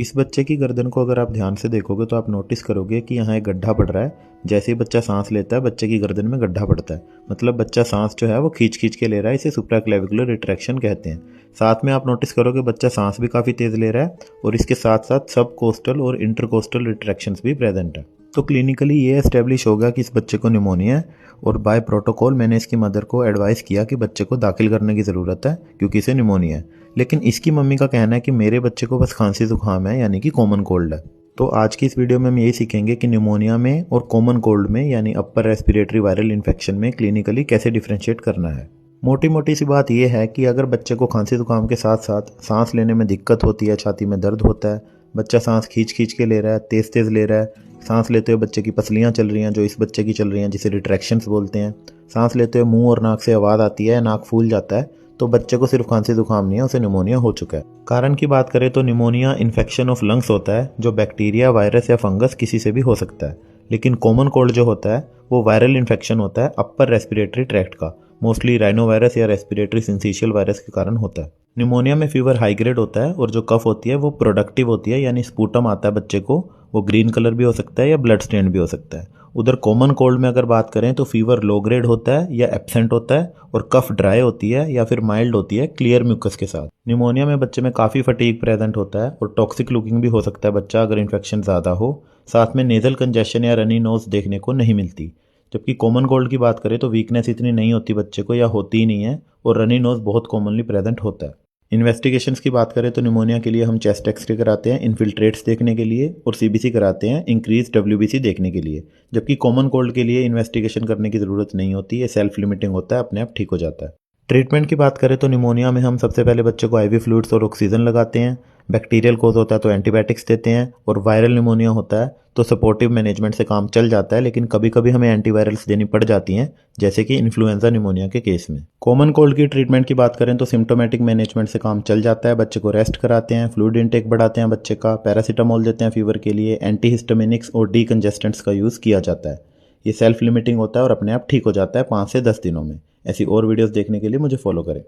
इस बच्चे की गर्दन को अगर आप ध्यान से देखोगे तो आप नोटिस करोगे कि यहाँ एक गड्ढा पड़ रहा है। जैसे ही बच्चा सांस लेता है बच्चे की गर्दन में गड्ढा पड़ता है, मतलब बच्चा सांस जो है वो खींच खींच के ले रहा है। इसे सुप्राक्लेविकुलर रिट्रैक्शन कहते हैं। साथ में आप नोटिस करोगे बच्चा सांस भी काफ़ी तेज़ ले रहा है और इसके साथ साथ सब कोस्टल और इंटरकोस्टल रिट्रैक्शंस भी प्रेजेंट है। तो क्लिनिकली ये एस्टेब्लिश होगा कि इस बच्चे को निमोनिया है और बाय प्रोटोकॉल मैंने इसकी मदर को एडवाइस किया कि बच्चे को दाखिल करने की ज़रूरत है क्योंकि इसे निमोनिया है। लेकिन इसकी मम्मी का कहना है कि मेरे बच्चे को बस खांसी जुकाम है, यानी कि कॉमन कोल्ड है। तो आज की इस वीडियो में हम यही सीखेंगे कि निमोनिया में और कॉमन कोल्ड में यानी अपर रेस्पिरेटरी वायरल इन्फेक्शन में क्लिनिकली कैसे डिफ्रेंशिएट करना है। मोटी मोटी सी बात यह है कि अगर बच्चे को खांसी जुकाम के साथ साथ सांस लेने में दिक्कत होती है, छाती में दर्द होता है, बच्चा सांस खींच खींच के ले रहा है, तेज़ तेज़ ले रहा है, सांस लेते हुए बच्चे की पसलियाँ चल रही हैं जो इस बच्चे की चल रही हैं जिसे रिट्रैक्शंस बोलते हैं, सांस लेते हुए मुंह और नाक से आवाज़ आती है, नाक फूल जाता है, तो बच्चे को सिर्फ खांसी जुकाम नहीं है, उसे निमोनिया हो चुका है। कारण की बात करें तो निमोनिया इन्फेक्शन ऑफ लंग्स होता है जो बैक्टीरिया, वायरस या फंगस किसी से भी हो सकता है। लेकिन कॉमन कोल्ड जो होता है वो वायरल इन्फेक्शन होता है अपर रेस्पिरेटरी ट्रैक्ट का, मोस्टली राइनो वायरस या रेस्पिरेटरी सिंसिशियल वायरस के कारण होता है। निमोनिया में फीवर हाई ग्रेड होता है और जो कफ होती है वो प्रोडक्टिव होती है, यानी स्पूटम आता है बच्चे को, वो ग्रीन कलर भी हो सकता है या ब्लड स्टेन भी हो सकता है। उधर कॉमन कोल्ड में अगर बात करें तो फीवर लो ग्रेड होता है या एब्सेंट होता है और कफ ड्राई होती है या फिर माइल्ड होती है क्लियर म्यूकस के साथ। निमोनिया में बच्चे में काफ़ी फटीग प्रेजेंट होता है और टॉक्सिक लुकिंग भी हो सकता है बच्चा अगर इन्फेक्शन ज़्यादा हो। साथ में नेजल कंजेशन या रनी नोज देखने को नहीं मिलती। जबकि कॉमन कोल्ड की बात करें तो वीकनेस इतनी नहीं होती बच्चे को या होती ही नहीं है और रनी नोज बहुत कॉमनली प्रेजेंट होता है। इन्वेस्टिगेशंस की बात करें तो निमोनिया के लिए हम चेस्ट एक्सरे कराते हैं इन्फिल्ट्रेट्स देखने के लिए और सीबीसी कराते हैं इंक्रीज डब्ल्यूबीसी देखने के लिए। जबकि कॉमन कोल्ड के लिए इन्वेस्टिगेशन करने की ज़रूरत नहीं होती, ये सेल्फ लिमिटिंग होता है, अपने आप ठीक हो जाता है। ट्रीटमेंट की बात करें तो निमोनिया में हम सबसे पहले बच्चे को आईवी फ्लूइड्स और ऑक्सीजन लगाते हैं। बैक्टीरियल कोज होता है तो एंटीबायोटिक्स देते हैं और वायरल निमोनिया होता है तो सपोर्टिव मैनेजमेंट से काम चल जाता है, लेकिन कभी कभी हमें एंटीवायरल्स देनी पड़ जाती हैं जैसे कि इन्फ्लुएंजा निमोनिया के केस में। कॉमन कोल्ड की ट्रीटमेंट की बात करें तो सिम्टोमेटिक मैनेजमेंट से काम चल जाता है। बच्चे को रेस्ट कराते हैं, फ्लूइड इनटेक बढ़ाते हैं बच्चे का, पैरासीटामोल देते हैं फीवर के लिए, एंटीहिस्टामिनिक्स और डीकंजेस्टेंट्स का यूज़ किया जाता है। ये सेल्फ लिमिटिंग होता है और अपने आप ठीक हो जाता है 5 से 10 दिनों में। ऐसी और वीडियोस देखने के लिए मुझे फॉलो करें।